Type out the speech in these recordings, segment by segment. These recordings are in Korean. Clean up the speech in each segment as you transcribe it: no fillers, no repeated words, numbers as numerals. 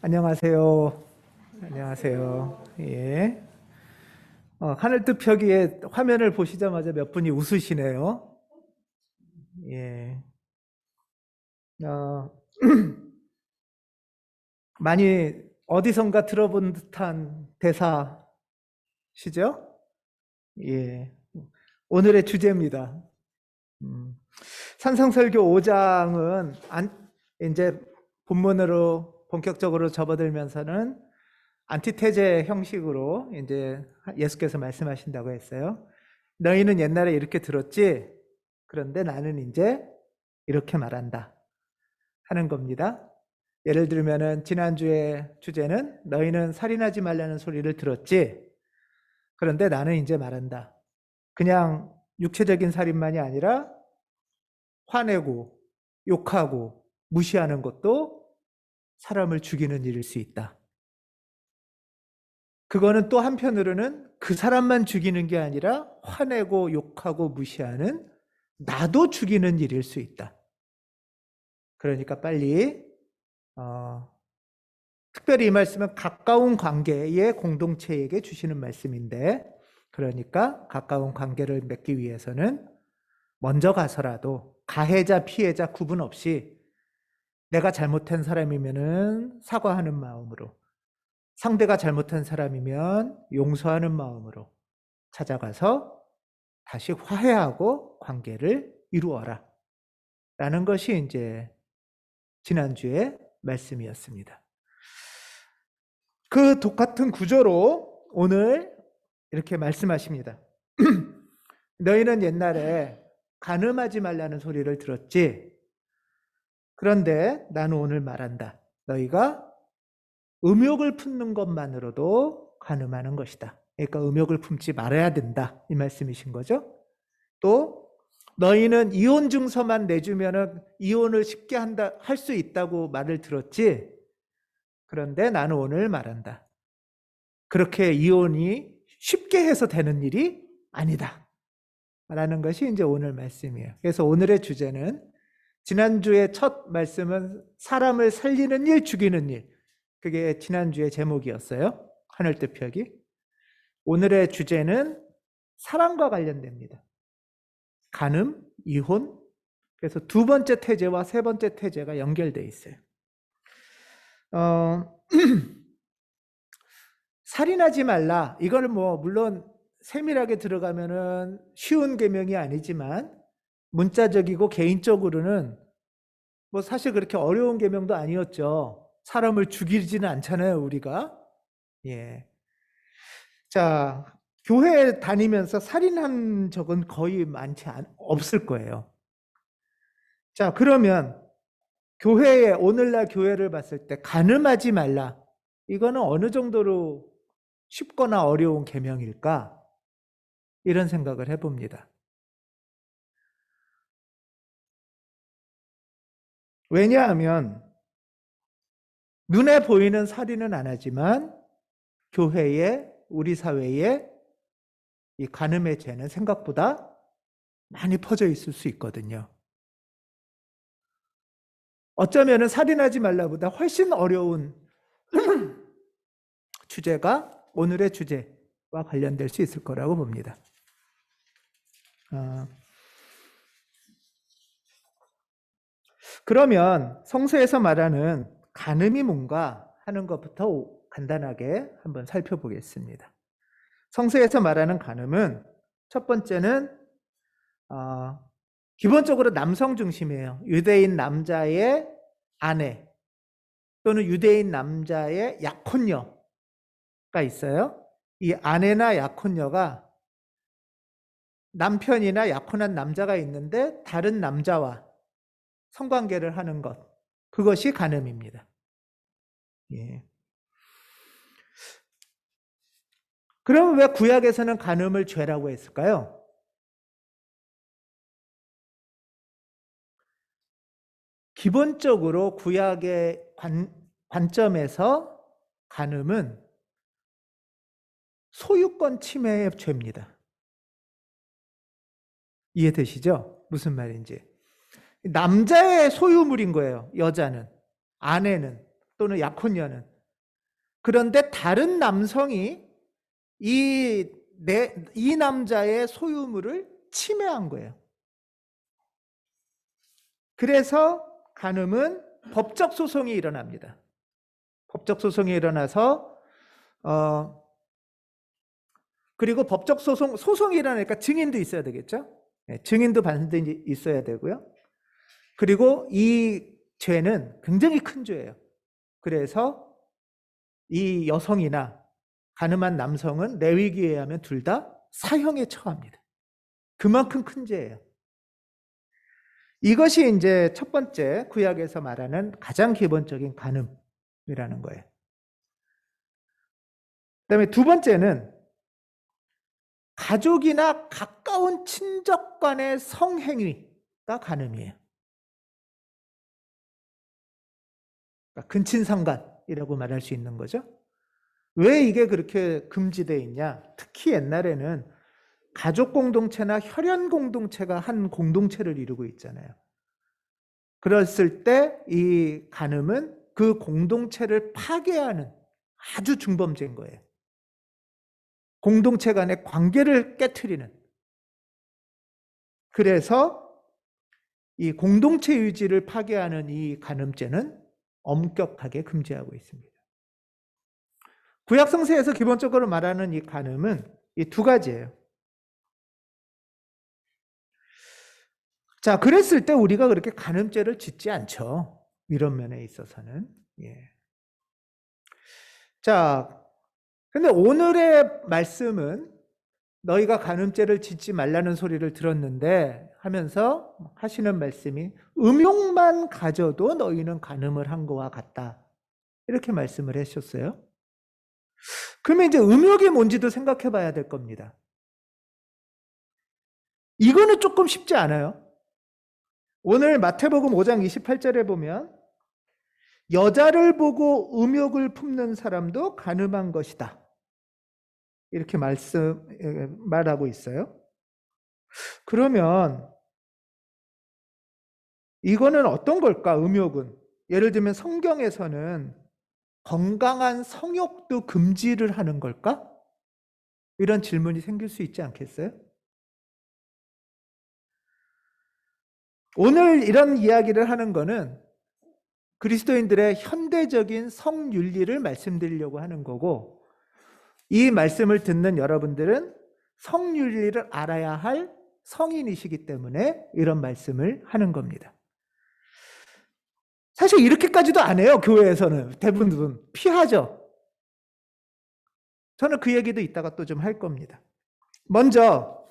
안녕하세요. 안녕하세요. 예. 하늘뜻 펴기의 화면을 보시자마자 몇 분이 웃으시네요. 예. 어, 많이 어디선가 들어본 듯한 대사시죠? 예. 오늘의 주제입니다. 산성설교 5장은 이제 본문으로 본격적으로 접어들면서는 안티테제 형식으로 이제 예수께서 말씀하신다고 했어요. 너희는 옛날에 이렇게 들었지? 그런데 나는 이제 이렇게 말한다 하는 겁니다. 예를 들면은 지난주에 주제는 너희는 살인하지 말라는 소리를 들었지? 그런데 나는 이제 말한다. 그냥 육체적인 살인만이 아니라 화내고 욕하고 무시하는 것도 사람을 죽이는 일일 수 있다. 그거는 또 한편으로는 그 사람만 죽이는 게 아니라 화내고 욕하고 무시하는 나도 죽이는 일일 수 있다. 그러니까 빨리 특별히 이 말씀은 가까운 관계의 공동체에게 주시는 말씀인데, 그러니까 가까운 관계를 맺기 위해서는 먼저 가서라도 가해자 피해자 구분 없이 내가 잘못한 사람이면은 사과하는 마음으로, 상대가 잘못한 사람이면 용서하는 마음으로 찾아가서 다시 화해하고 관계를 이루어라 라는 것이 이제 지난주의 말씀이었습니다. 그 똑같은 구조로 오늘 이렇게 말씀하십니다. 너희는 옛날에 간음하지 말라는 소리를 들었지? 그런데 나는 오늘 말한다. 너희가 음욕을 품는 것만으로도 간음하는 것이다. 그러니까 음욕을 품지 말아야 된다. 이 말씀이신 거죠. 또 너희는 이혼 증서만 내주면 이혼을 쉽게 할 수 있다고 말을 들었지? 그런데 나는 오늘 말한다. 그렇게 이혼이 쉽게 해서 되는 일이 아니다. 라는 것이 이제 오늘 말씀이에요. 그래서 오늘의 주제는 지난주의 첫 말씀은 사람을 살리는 일, 죽이는 일. 그게 지난주의 제목이었어요. 하늘뜻 펴기. 오늘의 주제는 사랑과 관련됩니다. 간음, 이혼. 그래서 두 번째 태제와 세 번째 태제가 연결되어 있어요. 살인하지 말라. 이걸 물론 세밀하게 들어가면은 쉬운 계명이 아니지만 문자적이고 개인적으로는 사실 그렇게 어려운 계명도 아니었죠. 사람을 죽이지는 않잖아요, 우리가. 예. 자, 교회 다니면서 살인한 적은 거의 없을 거예요. 자, 그러면 오늘날 교회를 봤을 때 간음하지 말라. 이거는 어느 정도로 쉽거나 어려운 계명일까? 이런 생각을 해봅니다. 왜냐하면 눈에 보이는 살인은 안 하지만 교회에, 우리 사회에 이 간음의 죄는 생각보다 많이 퍼져 있을 수 있거든요. 어쩌면 살인하지 말라보다 훨씬 어려운 주제가 오늘의 주제와 관련될 수 있을 거라고 봅니다. 그러면 성서에서 말하는 간음이 뭔가 하는 것부터 간단하게 한번 살펴보겠습니다. 성서에서 말하는 간음은 첫 번째는 기본적으로 남성 중심이에요. 유대인 남자의 아내 또는 유대인 남자의 약혼녀가 있어요. 이 아내나 약혼녀가 남편이나 약혼한 남자가 있는데 다른 남자와 성관계를 하는 것, 그것이 간음입니다. 예. 그럼 왜 구약에서는 간음을 죄라고 했을까요? 기본적으로 구약의 관점에서 간음은 소유권 침해의 죄입니다. 이해되시죠? 무슨 말인지. 남자의 소유물인 거예요. 여자는, 아내는 또는 약혼녀는 그런데 다른 남성이 이 남자의 소유물을 침해한 거예요. 그래서 간음은 법적 소송이 일어납니다. 법적 소송이 일어나서 그리고 법적 소송이 일어나니까 증인도 있어야 되겠죠. 증인도 반드시 있어야 되고요. 그리고 이 죄는 굉장히 큰 죄예요. 그래서 이 여성이나 간음한 남성은 레위기에 의하면 둘 다 사형에 처합니다. 그만큼 큰 죄예요. 이것이 이제 첫 번째 구약에서 말하는 가장 기본적인 간음이라는 거예요. 그다음에 두 번째는 가족이나 가까운 친족 간의 성행위가 간음이에요. 그러니까 근친상간이라고 말할 수 있는 거죠. 왜 이게 그렇게 금지되어 있냐? 특히 옛날에는 가족 공동체나 혈연 공동체가 한 공동체를 이루고 있잖아요. 그랬을 때 이 간음은 그 공동체를 파괴하는 아주 중범죄인 거예요. 공동체 간의 관계를 깨트리는. 그래서 이 공동체 유지를 파괴하는 이 간음죄는 엄격하게 금지하고 있습니다. 구약 성서에서 기본적으로 말하는 이 간음은 이 두 가지예요. 자, 그랬을 때 우리가 그렇게 간음죄를 짓지 않죠. 이런 면에 있어서는. 예. 자, 근데 오늘의 말씀은 너희가 간음죄를 짓지 말라는 소리를 들었는데 하면서 하시는 말씀이 음욕만 가져도 너희는 간음을 한 것과 같다. 이렇게 말씀을 하셨어요. 그러면 이제 음욕이 뭔지도 생각해 봐야 될 겁니다. 이거는 조금 쉽지 않아요. 오늘 마태복음 5장 28절에 보면 여자를 보고 음욕을 품는 사람도 간음한 것이다. 이렇게 말하고 있어요. 그러면 이거는 어떤 걸까? 음욕은. 예를 들면 성경에서는 건강한 성욕도 금지를 하는 걸까? 이런 질문이 생길 수 있지 않겠어요? 오늘 이런 이야기를 하는 거는 그리스도인들의 현대적인 성윤리를 말씀드리려고 하는 거고, 이 말씀을 듣는 여러분들은 성윤리를 알아야 할 성인이시기 때문에 이런 말씀을 하는 겁니다. 사실 이렇게까지도 안 해요. 교회에서는 대부분 피하죠. 저는 그 얘기도 이따가 또 좀 할 겁니다. 먼저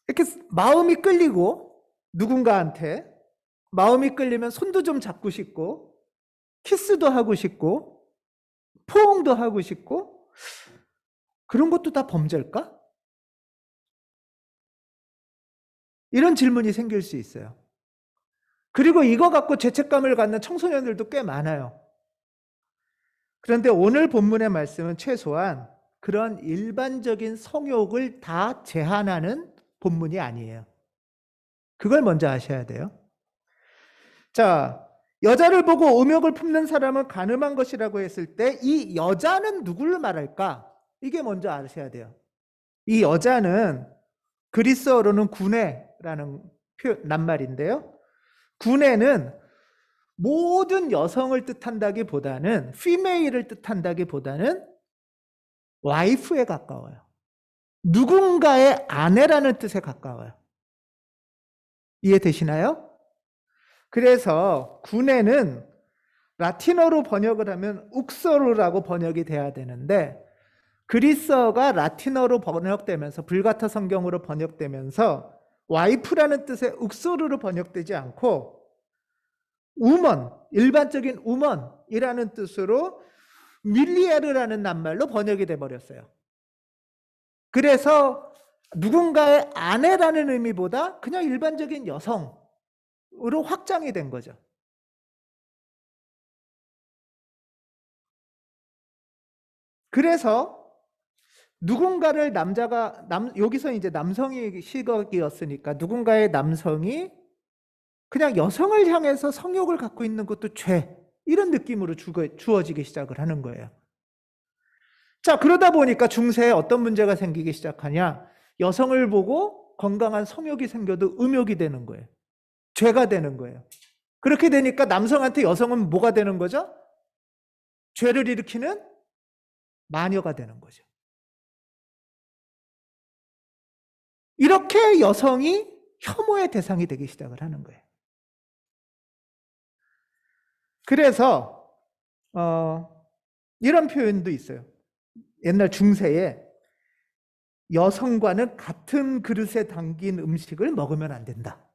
이렇게 마음이 끌리고 누군가한테 마음이 끌리면 손도 좀 잡고 싶고 키스도 하고 싶고 포옹도 하고 싶고 그런 것도 다 범죄일까? 이런 질문이 생길 수 있어요. 그리고 이거 갖고 죄책감을 갖는 청소년들도 꽤 많아요. 그런데 오늘 본문의 말씀은 최소한 그런 일반적인 성욕을 다 제한하는 본문이 아니에요. 그걸 먼저 아셔야 돼요. 자, 여자를 보고 음욕을 품는 사람은 간음한 것이라고 했을 때 이 여자는 누구를 말할까? 이게 먼저 아셔야 돼요. 이 여자는 그리스어로는 구네라는 낱말인데요. 구네는 모든 여성을 뜻한다기보다는 female을 뜻한다기보다는 와이프에 가까워요. 누군가의 아내라는 뜻에 가까워요. 이해되시나요? 그래서 구네는 라틴어로 번역을 하면 욱서루라고 번역이 돼야 되는데 그리스어가 라틴어로 번역되면서 불가타 성경으로 번역되면서 와이프라는 뜻의 욱서루로 번역되지 않고 우먼, 일반적인 우먼이라는 뜻으로 밀리에르라는 낱말로 번역이 돼버렸어요. 그래서 누군가의 아내라는 의미보다 그냥 일반적인 여성으로 확장이 된 거죠. 그래서 누군가를 여기서 이제 남성의 시각이었으니까 누군가의 남성이 그냥 여성을 향해서 성욕을 갖고 있는 것도 죄. 이런 느낌으로 주어지기 시작을 하는 거예요. 자, 그러다 보니까 중세에 어떤 문제가 생기기 시작하냐? 여성을 보고 건강한 성욕이 생겨도 음욕이 되는 거예요. 죄가 되는 거예요. 그렇게 되니까 남성한테 여성은 뭐가 되는 거죠? 죄를 일으키는 마녀가 되는 거죠. 이렇게 여성이 혐오의 대상이 되기 시작을 하는 거예요. 그래서 이런 표현도 있어요. 옛날 중세에 여성과는 같은 그릇에 담긴 음식을 먹으면 안 된다.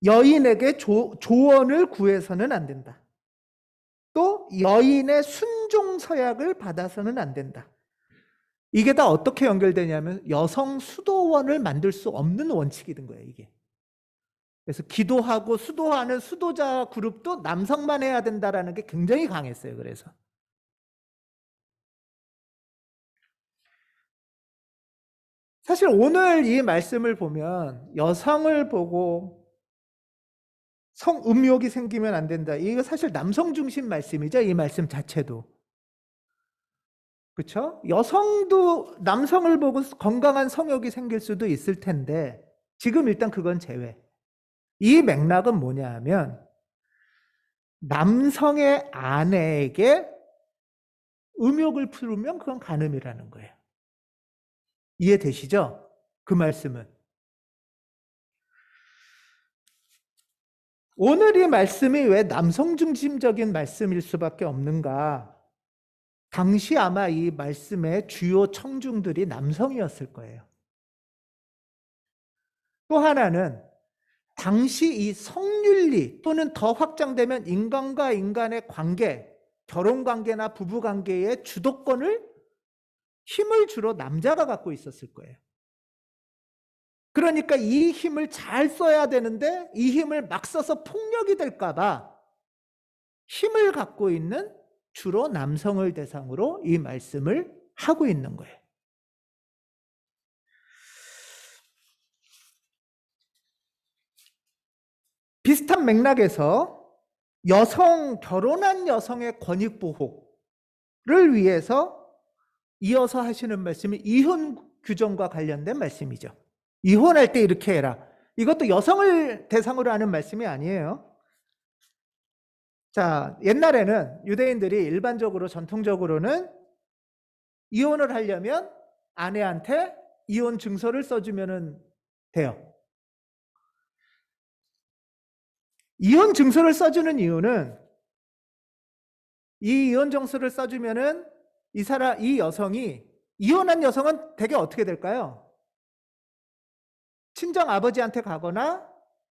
여인에게 조언을 구해서는 안 된다. 또 여인의 순종 서약을 받아서는 안 된다. 이게 다 어떻게 연결되냐면 여성 수도원을 만들 수 없는 원칙이 된 거예요, 이게. 그래서 기도하고 수도하는 수도자 그룹도 남성만 해야 된다라는 게 굉장히 강했어요. 그래서 사실 오늘 이 말씀을 보면 여성을 보고 성음욕이 생기면 안 된다. 이거 사실 남성 중심 말씀이죠. 이 말씀 자체도. 그렇죠? 여성도 남성을 보고 건강한 성욕이 생길 수도 있을 텐데 지금 일단 그건 제외. 이 맥락은 뭐냐 하면 남성의 아내에게 음욕을 풀으면 그건 간음이라는 거예요. 이해되시죠? 그 말씀은. 오늘 이 말씀이 왜 남성 중심적인 말씀일 수밖에 없는가? 당시 아마 이 말씀의 주요 청중들이 남성이었을 거예요. 또 하나는 당시 이 성윤리 또는 더 확장되면 인간과 인간의 관계, 결혼관계나 부부관계의 주도권을 힘을 주로 남자가 갖고 있었을 거예요. 그러니까 이 힘을 잘 써야 되는데 이 힘을 막 써서 폭력이 될까 봐 힘을 갖고 있는 주로 남성을 대상으로 이 말씀을 하고 있는 거예요. 비슷한 맥락에서 결혼한 여성의 권익 보호를 위해서 이어서 하시는 말씀이 이혼 규정과 관련된 말씀이죠. 이혼할 때 이렇게 해라. 이것도 여성을 대상으로 하는 말씀이 아니에요. 자, 옛날에는 유대인들이 일반적으로 전통적으로는 이혼을 하려면 아내한테 이혼 증서를 써주면 돼요. 이혼 증서를 써주는 이유는 이 이혼 증서를 써주면은 이 여성이 이혼한 여성은 대개 어떻게 될까요? 친정 아버지한테 가거나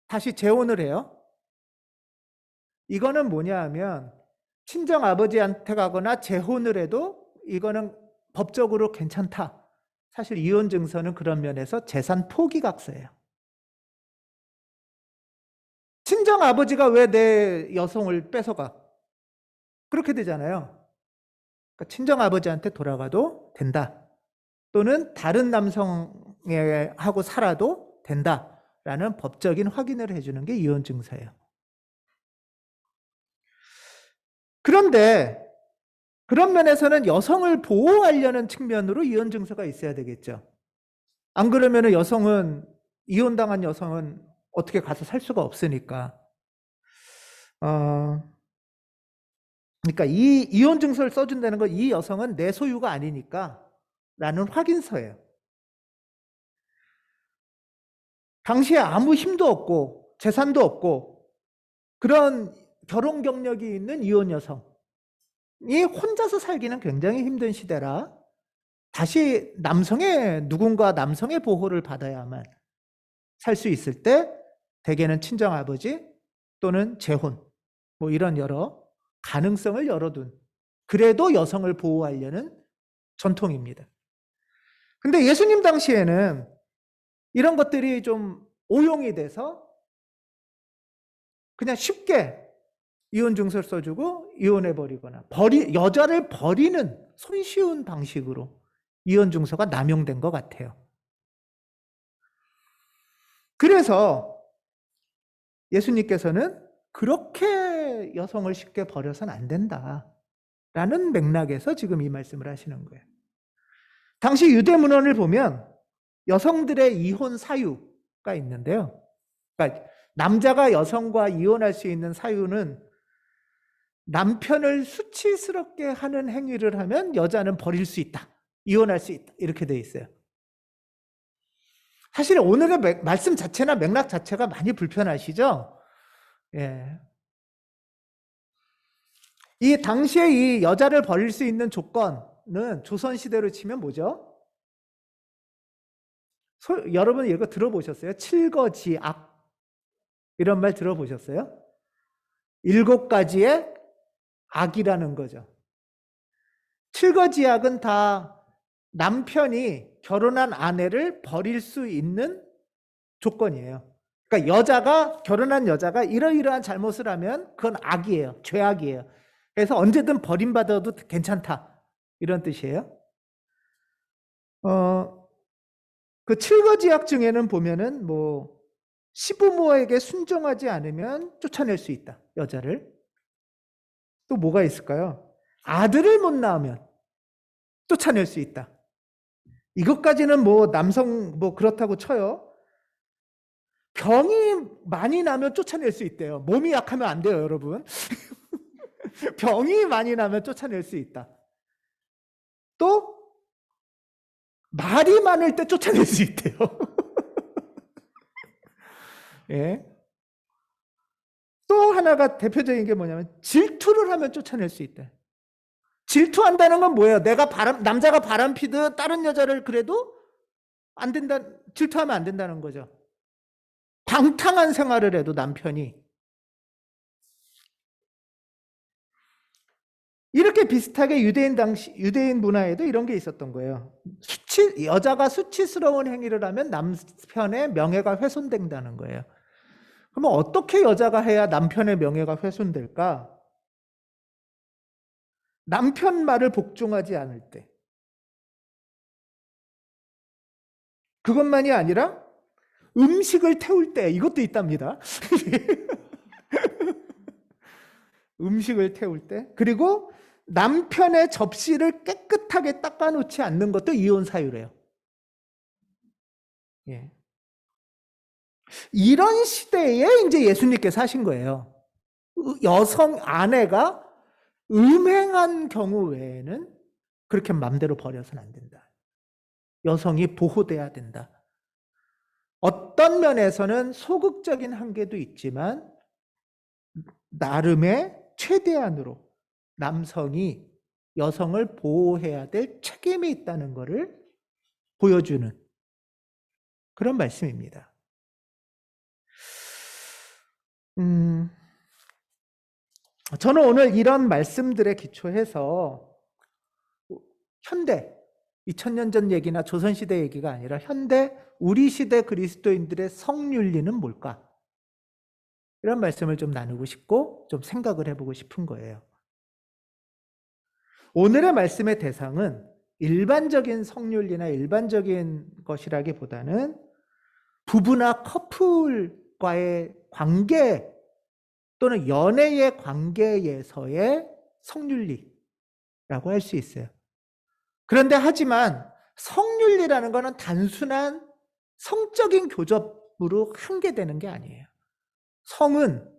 다시 재혼을 해요. 이거는 뭐냐 하면 친정 아버지한테 가거나 재혼을 해도 이거는 법적으로 괜찮다. 사실 이혼 증서는 그런 면에서 재산 포기각서예요. 친정 아버지가 왜 내 여성을 뺏어가? 그렇게 되잖아요. 그러니까 친정 아버지한테 돌아가도 된다. 또는 다른 남성하고 살아도 된다라는 법적인 확인을 해주는 게 이혼 증서예요. 그런데 그런 면에서는 여성을 보호하려는 측면으로 이혼 증서가 있어야 되겠죠. 안 그러면 이혼당한 여성은 어떻게 가서 살 수가 없으니까. 그러니까 이 이혼 증서를 써준다는 건 이 여성은 내 소유가 아니니까 라는 확인서예요. 당시에 아무 힘도 없고 재산도 없고 그런 결혼 경력이 있는 이혼 여성이 혼자서 살기는 굉장히 힘든 시대라 다시 누군가 남성의 보호를 받아야만 살 수 있을 때 대개는 친정아버지 또는 재혼 뭐 이런 여러 가능성을 열어둔 그래도 여성을 보호하려는 전통입니다. 근데 예수님 당시에는 이런 것들이 좀 오용이 돼서 그냥 쉽게 이혼 증서를 써주고 이혼해버리거나 여자를 버리는 손쉬운 방식으로 이혼 증서가 남용된 것 같아요. 그래서 예수님께서는 그렇게 여성을 쉽게 버려서는 안 된다라는 맥락에서 지금 이 말씀을 하시는 거예요. 당시 유대 문헌을 보면 여성들의 이혼 사유가 있는데요. 그러니까 남자가 여성과 이혼할 수 있는 사유는 남편을 수치스럽게 하는 행위를 하면 여자는 버릴 수 있다, 이혼할 수 있다, 이렇게 돼 있어요. 사실 오늘의 말씀 자체나 맥락 자체가 많이 불편하시죠? 예. 이 당시에 이 여자를 버릴 수 있는 조건은 조선시대로 치면 뭐죠? 여러분 이거 들어보셨어요? 칠거지악 이런 말 들어보셨어요? 7가지의 악이라는 거죠. 칠거지악은 다 남편이 결혼한 아내를 버릴 수 있는 조건이에요. 그러니까 결혼한 여자가 이러이러한 잘못을 하면 그건 악이에요. 죄악이에요. 그래서 언제든 버림받아도 괜찮다, 이런 뜻이에요. 그 칠거지악 중에는 보면은 뭐 시부모에게 순종하지 않으면 쫓아낼 수 있다, 여자를. 또 뭐가 있을까요? 아들을 못 낳으면 쫓아낼 수 있다. 이것까지는 뭐 남성 뭐 그렇다고 쳐요. 병이 많이 나면 쫓아낼 수 있대요. 몸이 약하면 안 돼요, 여러분. 병이 많이 나면 쫓아낼 수 있다. 또 말이 많을 때 쫓아낼 수 있대요. 예. 또 하나가 대표적인 게 뭐냐면 질투를 하면 쫓아낼 수 있대. 질투한다는 건 뭐예요? 남자가 바람 피듯 다른 여자를 그래도 안 된다, 질투하면 안 된다는 거죠. 방탕한 생활을 해도 남편이. 이렇게 비슷하게 유대인 문화에도 이런 게 있었던 거예요. 여자가 수치스러운 행위를 하면 남편의 명예가 훼손된다는 거예요. 그러면 어떻게 여자가 해야 남편의 명예가 훼손될까? 남편 말을 복종하지 않을 때. 그것만이 아니라 음식을 태울 때, 이것도 있답니다. 음식을 태울 때. 그리고 남편의 접시를 깨끗하게 닦아놓지 않는 것도 이혼 사유래요. 예. 이런 시대에 이제 예수님께서 하신 거예요. 여성 아내가 음행한 경우 외에는 그렇게 마음대로 버려서는 안 된다. 여성이 보호돼야 된다. 어떤 면에서는 소극적인 한계도 있지만 나름의 최대한으로 남성이 여성을 보호해야 될 책임이 있다는 것을 보여주는 그런 말씀입니다. 저는 오늘 이런 말씀들에 기초해서 현대 2000년 전 얘기나 조선시대 얘기가 아니라 현대 우리 시대 그리스도인들의 성윤리는 뭘까? 이런 말씀을 좀 나누고 싶고 좀 생각을 해보고 싶은 거예요. 오늘의 말씀의 대상은 일반적인 성윤리나 일반적인 것이라기보다는 부부나 커플과의 관계 또는 연애의 관계에서의 성윤리라고 할 수 있어요. 그런데 하지만 성윤리라는 것은 단순한 성적인 교접으로 한계되는 게 아니에요. 성은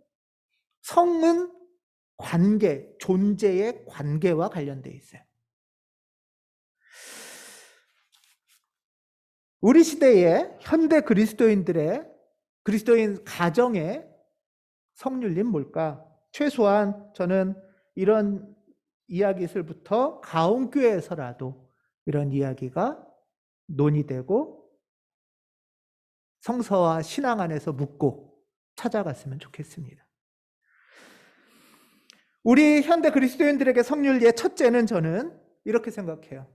관계, 존재의 관계와 관련되어 있어요. 우리 시대의 현대 그리스도인 가정의 성윤리는 뭘까? 최소한 저는 이런 이야기들부터 가온교회에서라도 이런 이야기가 논의되고 성서와 신앙 안에서 묻고 찾아갔으면 좋겠습니다. 우리 현대 그리스도인들에게 성윤리의 첫째는 저는 이렇게 생각해요.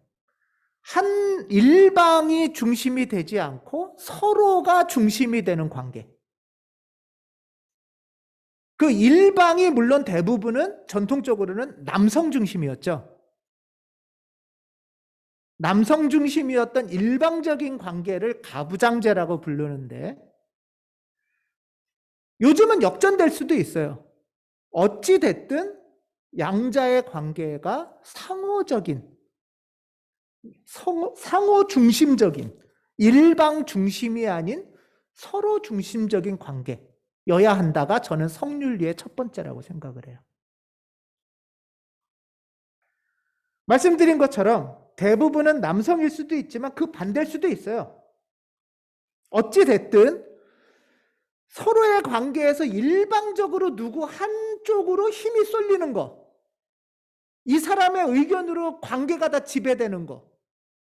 한 일방이 중심이 되지 않고 서로가 중심이 되는 관계. 그 일방이 물론 대부분은 전통적으로는 남성 중심이었죠. 남성 중심이었던 일방적인 관계를 가부장제라고 부르는데 요즘은 역전될 수도 있어요. 어찌 됐든 양자의 관계가 상호 중심적인, 일방 중심이 아닌 서로 중심적인 관계여야 한다가 저는 성윤리의 첫 번째라고 생각을 해요. 말씀드린 것처럼 대부분은 남성일 수도 있지만 그 반대일 수도 있어요. 어찌 됐든 서로의 관계에서 일방적으로 누구 한쪽으로 힘이 쏠리는 거, 이 사람의 의견으로 관계가 다 지배되는 거,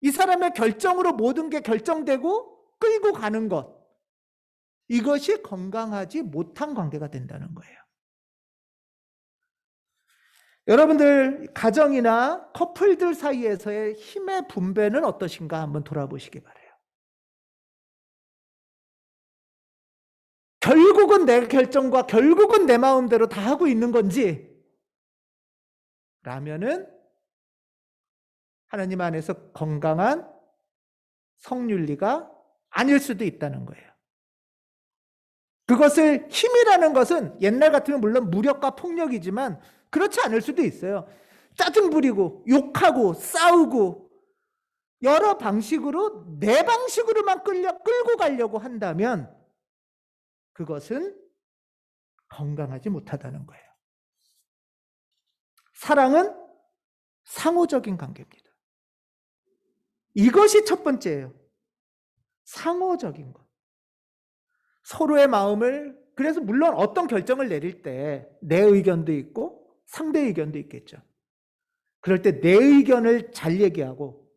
이 사람의 결정으로 모든 게 결정되고 끌고 가는 것, 이것이 건강하지 못한 관계가 된다는 거예요. 여러분들 가정이나 커플들 사이에서의 힘의 분배는 어떠신가 한번 돌아보시기 바라요. 결국은 내 결정과 결국은 내 마음대로 다 하고 있는 건지 라면은 하나님 안에서 건강한 성윤리가 아닐 수도 있다는 거예요. 그것을 힘이라는 것은 옛날 같으면 물론 무력과 폭력이지만 그렇지 않을 수도 있어요. 짜증 부리고 욕하고 싸우고 여러 방식으로 내 방식으로만 끌고 가려고 한다면 그것은 건강하지 못하다는 거예요. 사랑은 상호적인 관계입니다. 이것이 첫 번째예요. 상호적인 것. 서로의 마음을, 그래서 물론 어떤 결정을 내릴 때 내 의견도 있고 상대 의견도 있겠죠. 그럴 때 내 의견을 잘 얘기하고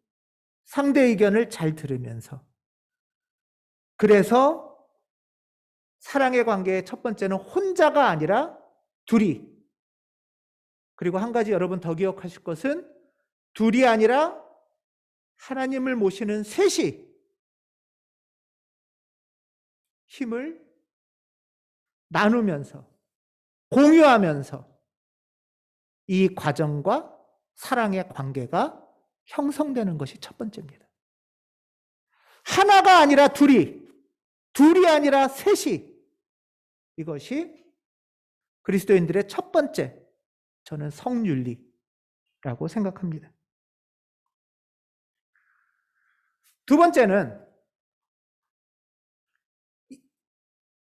상대 의견을 잘 들으면서, 그래서 사랑의 관계의 첫 번째는 혼자가 아니라 둘이, 그리고 한 가지 여러분 더 기억하실 것은 둘이 아니라 하나님을 모시는 셋이 힘을 나누면서 공유하면서 이 과정과 사랑의 관계가 형성되는 것이 첫 번째입니다. 하나가 아니라 둘이 아니라 셋이, 이것이 그리스도인들의 첫 번째, 저는 성윤리라고 생각합니다. 두 번째는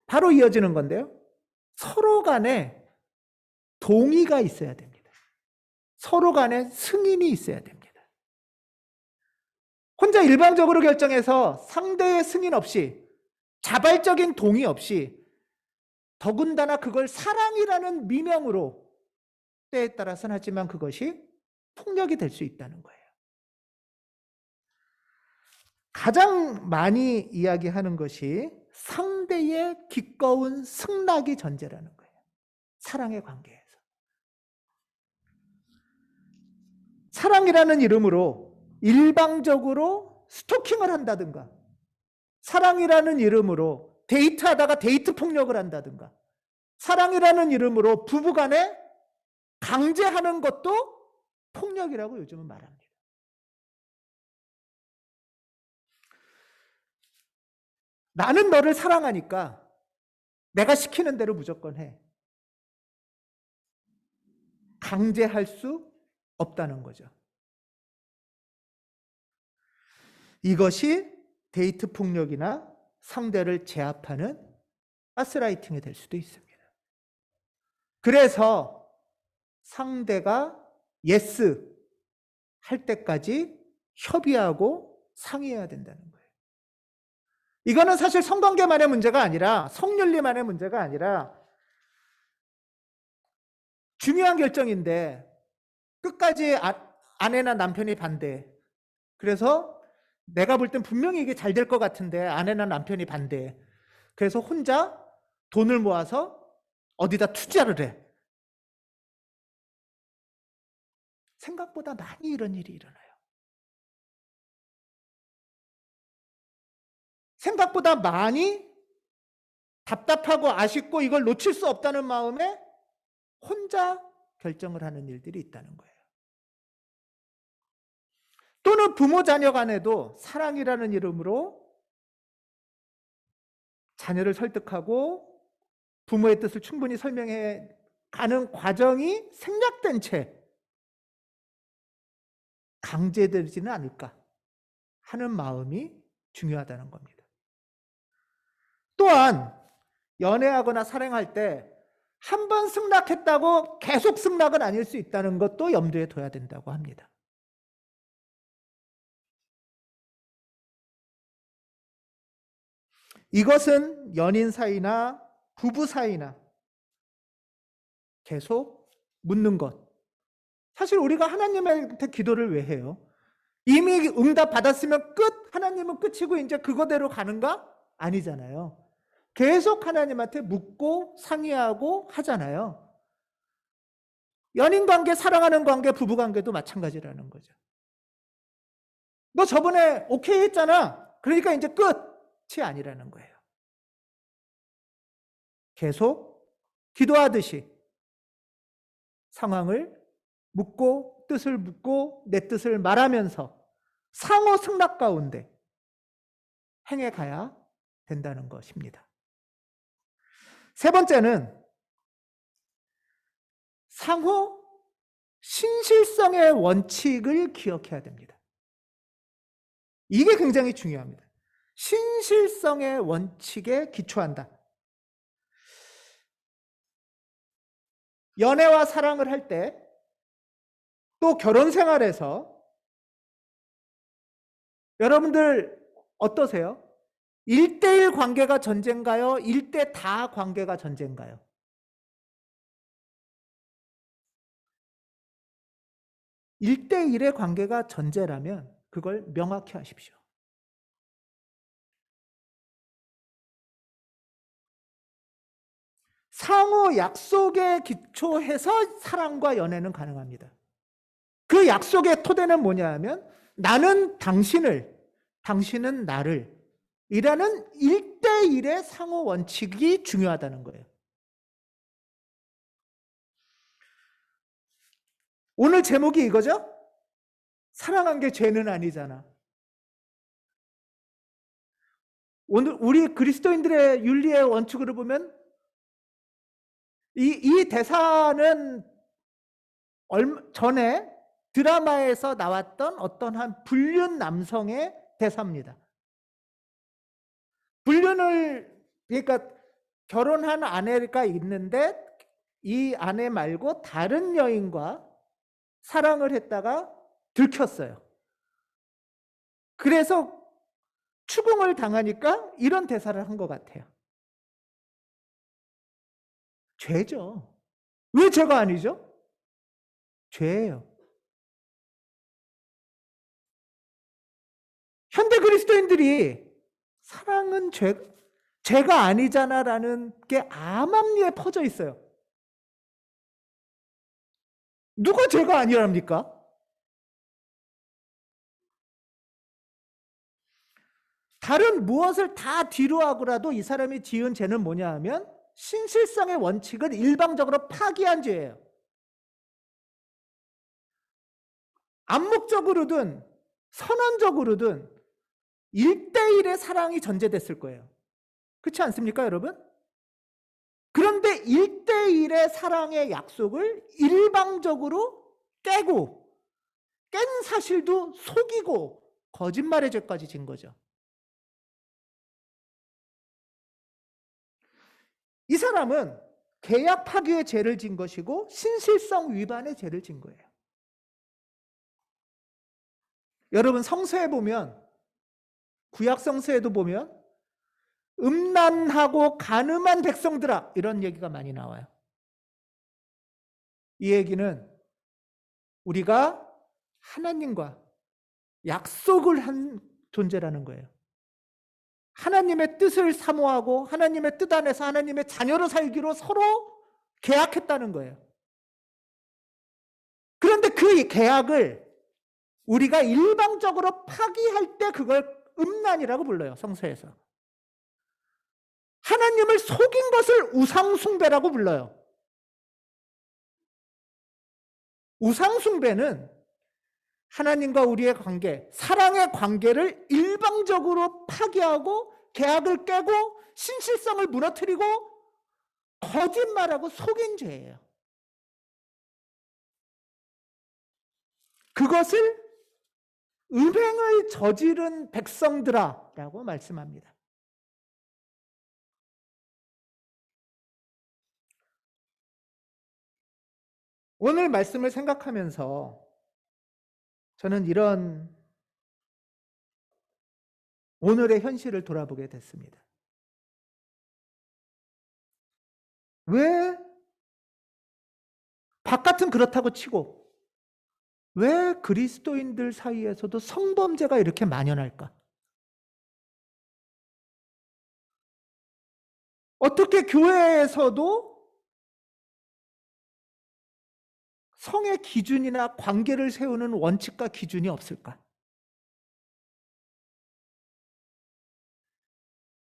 바로 이어지는 건데요. 서로 간에 동의가 있어야 됩니다. 서로 간에 승인이 있어야 됩니다. 혼자 일방적으로 결정해서 상대의 승인 없이, 자발적인 동의 없이, 더군다나 그걸 사랑이라는 미명으로, 때에 따라서는 하지만 그것이 폭력이 될 수 있다는 거예요. 가장 많이 이야기하는 것이 상대의 기꺼운 승낙이 전제라는 거예요. 사랑의 관계에서. 사랑이라는 이름으로 일방적으로 스토킹을 한다든가, 사랑이라는 이름으로 데이트하다가 데이트 폭력을 한다든가, 사랑이라는 이름으로 부부간에 강제하는 것도 폭력이라고 요즘은 말합니다. 나는 너를 사랑하니까 내가 시키는 대로 무조건 해. 강제할 수 없다는 거죠. 이것이 데이트 폭력이나 상대를 제압하는 가스라이팅이 될 수도 있습니다. 그래서 상대가 예스 할 때까지 협의하고 상의해야 된다는 거예요. 이거는 사실 성관계만의 문제가 아니라, 성윤리만의 문제가 아니라 중요한 결정인데 끝까지 아내나 남편이 반대. 그래서 내가 볼 땐 분명히 이게 잘 될 것 같은데 아내나 남편이 반대. 그래서 혼자 돈을 모아서 어디다 투자를 해. 생각보다 많이 이런 일이 일어나요. 생각보다 많이 답답하고 아쉽고 이걸 놓칠 수 없다는 마음에 혼자 결정을 하는 일들이 있다는 거예요. 또는 부모 자녀 간에도 사랑이라는 이름으로 자녀를 설득하고 부모의 뜻을 충분히 설명해 가는 과정이 생략된 채 강제되지는 않을까 하는 마음이 중요하다는 겁니다. 또한 연애하거나 사랑할 때 한 번 승낙했다고 계속 승낙은 아닐 수 있다는 것도 염두에 둬야 된다고 합니다. 이것은 연인 사이나 부부 사이나 계속 묻는 것. 사실 우리가 하나님한테 기도를 왜 해요? 이미 응답 받았으면 끝! 하나님은 끝이고 이제 그거대로 가는가? 아니잖아요. 계속 하나님한테 묻고 상의하고 하잖아요. 연인 관계, 사랑하는 관계, 부부 관계도 마찬가지라는 거죠. 너 저번에 오케이 했잖아. 그러니까 이제 끝이 아니라는 거예요. 계속 기도하듯이 상황을 묻고 뜻을 묻고 내 뜻을 말하면서 상호 승낙 가운데 행해 가야 된다는 것입니다. 세 번째는 상호 신실성의 원칙을 기억해야 됩니다. 이게 굉장히 중요합니다. 신실성의 원칙에 기초한다. 연애와 사랑을 할 때, 또 결혼 생활에서 여러분들 어떠세요? 1대1 관계가 전제인가요? 1대 다 관계가 전제인가요? (1대1의) 관계가 전제라면 그걸 명확히 하십시오. 상호 약속에 기초해서 사랑과 연애는 가능합니다. 그 약속의 토대는 뭐냐 하면 나는 당신을, 당신은 나를 이라는 1대1의 상호 원칙이 중요하다는 거예요. 오늘 제목이 이거죠? 사랑한 게 죄는 아니잖아. 오늘 우리 그리스도인들의 윤리의 원칙으로 보면 이 대사는 얼마 전에 드라마에서 나왔던 어떤 한 불륜 남성의 대사입니다. 불륜을, 그러니까 결혼한 아내가 있는데 이 아내 말고 다른 여인과 사랑을 했다가 들켰어요. 그래서 추궁을 당하니까 이런 대사를 한 것 같아요. 죄죠. 왜 죄가 아니죠? 죄예요. 현대 그리스도인들이 사랑은 죄가 아니잖아라는 게 암암리에 퍼져 있어요. 누가 죄가 아니랍니까? 다른 무엇을 다 뒤로 하고라도 이 사람이 지은 죄는 뭐냐 하면 신실성의 원칙을 일방적으로 파기한 죄예요. 암묵적으로든 선언적으로든 1대1의 사랑이 전제됐을 거예요. 그렇지 않습니까, 여러분? 그런데 1대1의 사랑의 약속을 일방적으로 깨고 깬 사실도 속이고 거짓말의 죄까지 진 거죠. 이 사람은 계약 파기의 죄를 진 것이고 신실성 위반의 죄를 진 거예요. 여러분 성서에 보면, 구약 성서에도 보면 음란하고 간음한 백성들아 이런 얘기가 많이 나와요. 이 얘기는 우리가 하나님과 약속을 한 존재라는 거예요. 하나님의 뜻을 사모하고 하나님의 뜻 안에서 하나님의 자녀로 살기로 서로 계약했다는 거예요. 그런데 그 계약을 우리가 일방적으로 파기할 때 그걸 음란이라고 불러요, 성서에서. 하나님을 속인 것을 우상숭배라고 불러요. 우상숭배는 하나님과 우리의 관계, 사랑의 관계를 일방적으로 파기하고 계약을 깨고 신실성을 무너뜨리고 거짓말하고 속인 죄예요. 그것을 음행을 저지른 백성들아 라고 말씀합니다. 오늘 말씀을 생각하면서 저는 이런 오늘의 현실을 돌아보게 됐습니다. 왜 바깥은 그렇다고 치고 왜 그리스도인들 사이에서도 성범죄가 이렇게 만연할까? 어떻게 교회에서도 성의 기준이나 관계를 세우는 원칙과 기준이 없을까?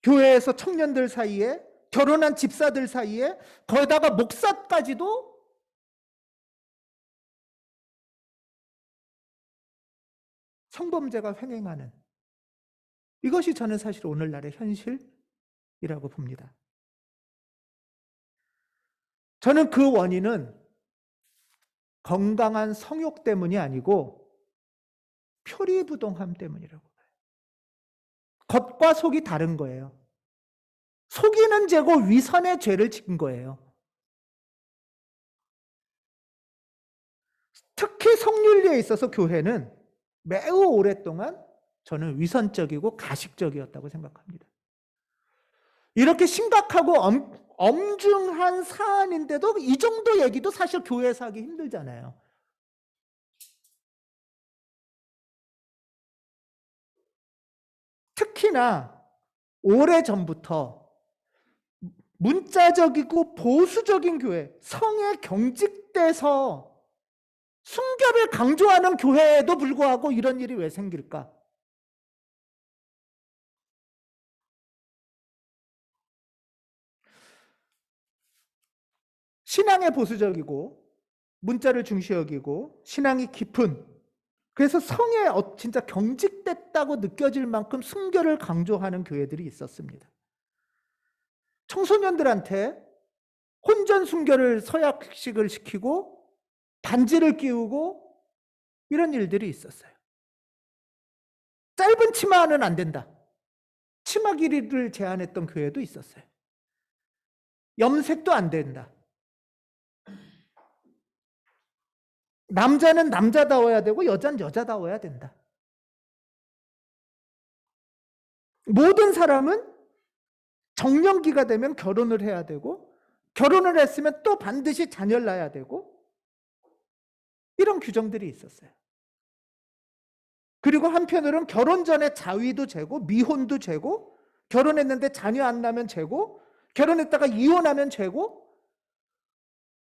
교회에서 청년들 사이에, 결혼한 집사들 사이에, 거기다가 목사까지도 성범죄가 횡행하는, 이것이 저는 사실 오늘날의 현실이라고 봅니다. 저는 그 원인은 건강한 성욕 때문이 아니고 표리부동함 때문이라고 봐요. 겉과 속이 다른 거예요. 속이는 죄고 위선의 죄를 지은 거예요. 특히 성윤리에 있어서 교회는 매우 오랫동안 저는 위선적이고 가식적이었다고 생각합니다. 이렇게 심각하고 엄중한 사안인데도 이 정도 얘기도 사실 교회에서 하기 힘들잖아요. 특히나 오래전부터 문자적이고 보수적인 교회, 성에 경직돼서 순결을 강조하는 교회에도 불구하고 이런 일이 왜 생길까? 신앙에 보수적이고 문자를 중시 여기고 신앙이 깊은, 그래서 성에 진짜 경직됐다고 느껴질 만큼 순결을 강조하는 교회들이 있었습니다. 청소년들한테 혼전 순결을 서약식을 시키고 반지를 끼우고 이런 일들이 있었어요. 짧은 치마는 안 된다. 치마 길이를 제한했던 교회도 있었어요. 염색도 안 된다. 남자는 남자다워야 되고 여자는 여자다워야 된다. 모든 사람은 정년기가 되면 결혼을 해야 되고 결혼을 했으면 또 반드시 자녀를 낳아야 되고 이런 규정들이 있었어요. 그리고 한편으로는 결혼 전에 자위도 재고 미혼도 재고 결혼했는데 자녀 안 낳으면 재고 결혼했다가 이혼하면 재고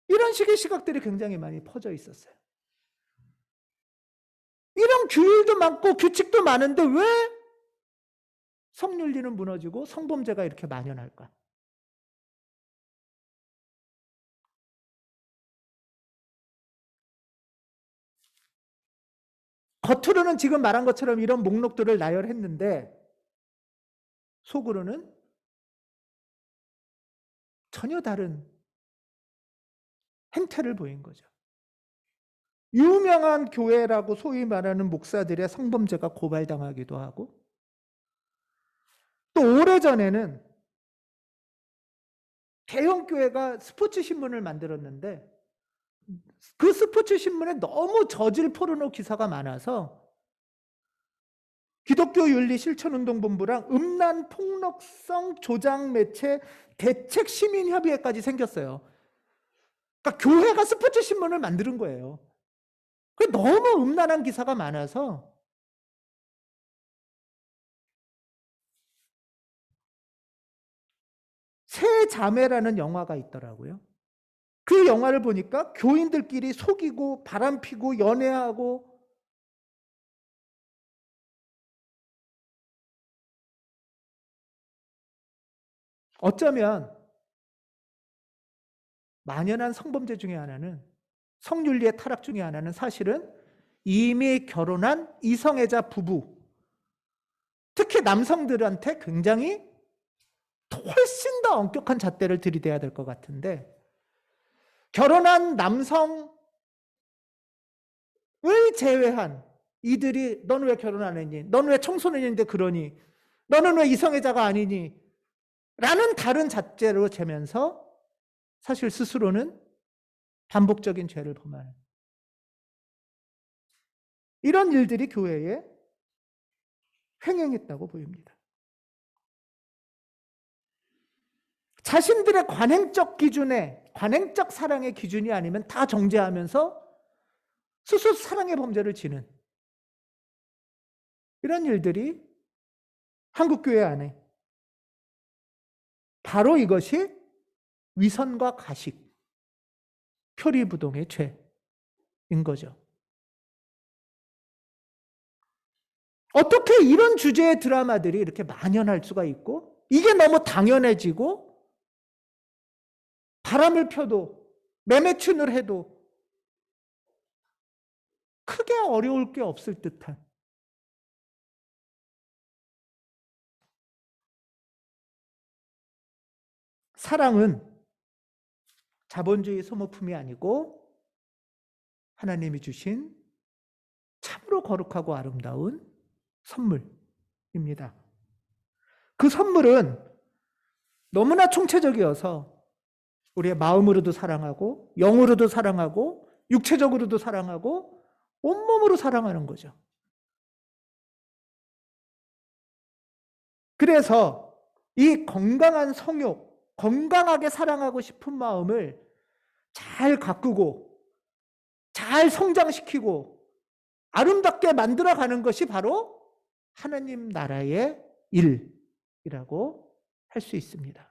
이런 식의 시각들이 굉장히 많이 퍼져 있었어요. 이런 규율도 많고 규칙도 많은데 왜 성윤리는 무너지고 성범죄가 이렇게 만연할까? 겉으로는 지금 말한 것처럼 이런 목록들을 나열했는데 속으로는 전혀 다른 행태를 보인 거죠. 유명한 교회라고 소위 말하는 목사들의 성범죄가 고발당하기도 하고 또 오래전에는 대형교회가 스포츠 신문을 만들었는데 그 스포츠 신문에 너무 저질 포르노 기사가 많아서 기독교윤리실천운동본부랑 음란 폭력성 조장 매체 대책 시민협의회까지 생겼어요. 그러니까 교회가 스포츠 신문을 만드는 거예요. 너무 음란한 기사가 많아서 새 자매라는 영화가 있더라고요. 그 영화를 보니까 교인들끼리 속이고 바람피고 연애하고 어쩌면 만연한 성범죄 중에 하나는 성윤리의 타락 중에 하나는 사실은 이미 결혼한 이성애자 부부, 특히 남성들한테 굉장히 훨씬 더 엄격한 잣대를 들이대야 될 것 같은데 결혼한 남성을 이들을 제외한 이들이 너는 왜 결혼 안 했니? 너는 왜 청소년인데 그러니? 너는 왜 이성애자가 아니니? 라는 다른 잣대로 재면서 사실 스스로는 반복적인 죄를 범하는 이런 일들이 교회에 횡행했다고 보입니다. 자신들의 관행적 기준에, 관행적 사랑의 기준이 아니면 다 정죄하면서 스스로 사랑의 범죄를 지는 이런 일들이 한국교회 안에 바로 이것이 위선과 가식, 표리부동의 죄인 거죠. 어떻게 이런 주제의 드라마들이 이렇게 만연할 수가 있고 이게 너무 당연해지고 바람을 펴도 매매춘을 해도 크게 어려울 게 없을 듯한 사랑은 자본주의 소모품이 아니고 하나님이 주신 참으로 거룩하고 아름다운 선물입니다. 그 선물은 너무나 총체적이어서 우리의 마음으로도 사랑하고 영으로도 사랑하고 육체적으로도 사랑하고 온몸으로 사랑하는 거죠. 그래서 이 건강한 성욕, 건강하게 사랑하고 싶은 마음을 잘 가꾸고 잘 성장시키고 아름답게 만들어가는 것이 바로 하나님 나라의 일이라고 할 수 있습니다.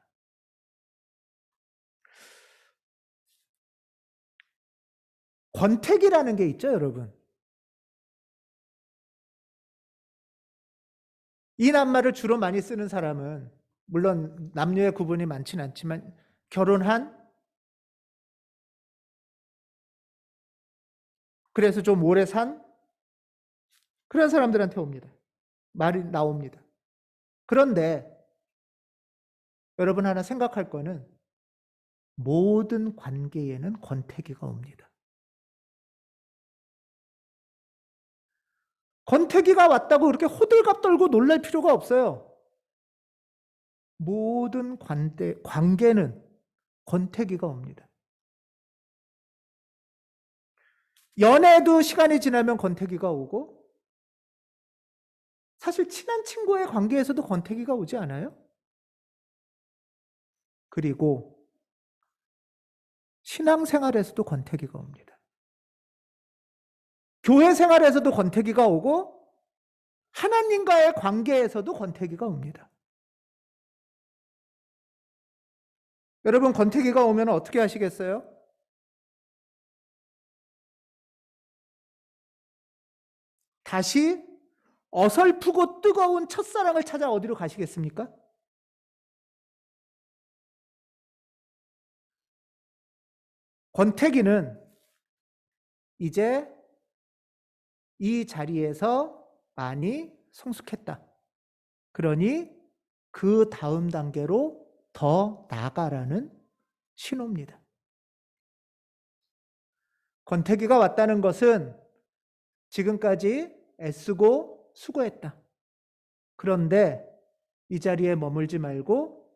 권태기라는 게 있죠, 여러분. 이 낱말을 주로 많이 쓰는 사람은 물론 남녀의 구분이 많지는 않지만 결혼한, 그래서 좀 오래 산 그런 사람들한테 옵니다. 말이 나옵니다. 그런데 여러분 하나 생각할 거는 모든 관계에는 권태기가 옵니다. 권태기가 왔다고 그렇게 호들갑 떨고 놀랄 필요가 없어요. 모든 관계는 권태기가 옵니다. 연애도 시간이 지나면 권태기가 오고 사실 친한 친구의 관계에서도 권태기가 오지 않아요? 그리고 신앙생활에서도 권태기가 옵니다. 교회 생활에서도 권태기가 오고 하나님과의 관계에서도 권태기가 옵니다. 여러분 권태기가 오면 어떻게 하시겠어요? 다시 어설프고 뜨거운 첫사랑을 찾아 어디로 가시겠습니까? 권태기는 이제 이 자리에서 많이 성숙했다. 그러니 그 다음 단계로 더 나아가라는 신호입니다. 권태기가 왔다는 것은 지금까지 애쓰고 수고했다. 그런데 이 자리에 머물지 말고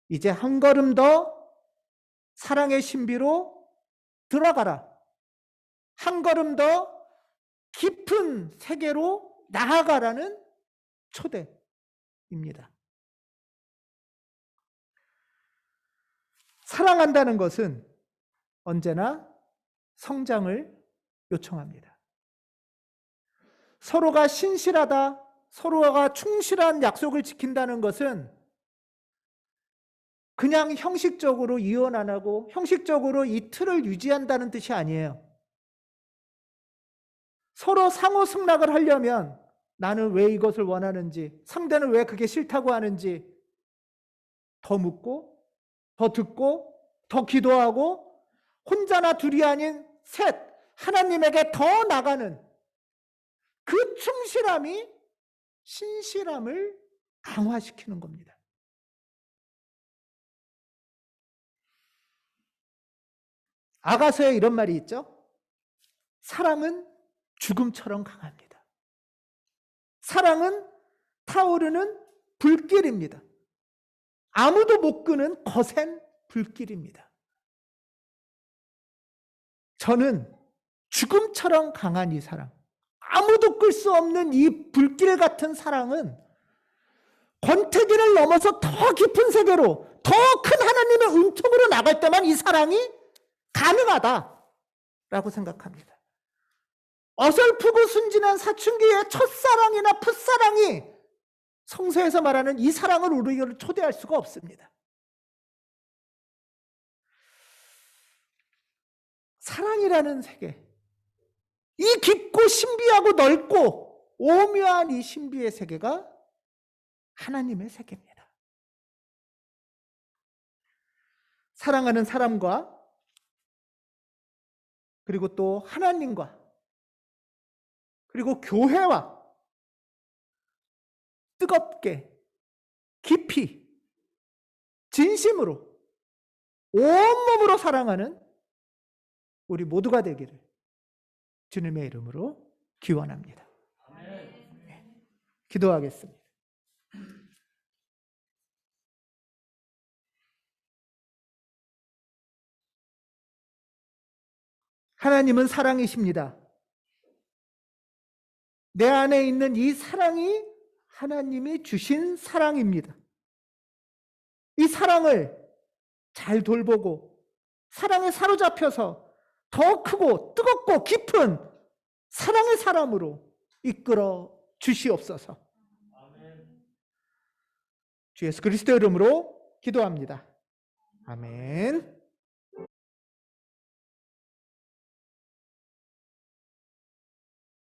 이제 한 걸음 더 사랑의 신비로 들어가라. 한 걸음 더 깊은 세계로 나아가라는 초대입니다. 사랑한다는 것은 언제나 성장을 요청합니다. 서로가 신실하다, 서로가 충실한 약속을 지킨다는 것은 그냥 형식적으로 이혼 안 하고 형식적으로 이 틀을 유지한다는 뜻이 아니에요. 서로 상호 승낙을 하려면 나는 왜 이것을 원하는지, 상대는 왜 그게 싫다고 하는지 더 묻고, 더 듣고, 더 기도하고 혼자나 둘이 아닌 셋, 하나님에게 더 나가는 그 충실함이 신실함을 강화시키는 겁니다. 아가서에 이런 말이 있죠. 사랑은 죽음처럼 강합니다. 사랑은 타오르는 불길입니다. 아무도 못 끄는 거센 불길입니다. 저는 죽음처럼 강한 이 사랑, 아무도 끌 수 없는 이 불길 같은 사랑은 권태기를 넘어서 더 깊은 세계로, 더 큰 하나님의 은총으로 나갈 때만 이 사랑이 가능하다라고 생각합니다. 어설프고 순진한 사춘기의 첫사랑이나 풋사랑이 성서에서 말하는 이 사랑을 우리를 초대할 수가 없습니다. 사랑이라는 세계, 이 깊고 신비하고 넓고 오묘한 이 신비의 세계가 하나님의 세계입니다. 사랑하는 사람과 그리고 또 하나님과 그리고 교회와 뜨겁게 깊이 진심으로 온몸으로 사랑하는 우리 모두가 되기를 주님의 이름으로 기원합니다. 네. 기도하겠습니다. 하나님은 사랑이십니다. 내 안에 있는 이 사랑이 하나님이 주신 사랑입니다. 이 사랑을 잘 돌보고 사랑에 사로잡혀서 더 크고 뜨겁고 깊은 사랑의 사람으로 이끌어 주시옵소서. 주 예수 그리스도의 이름으로 기도합니다. 아멘.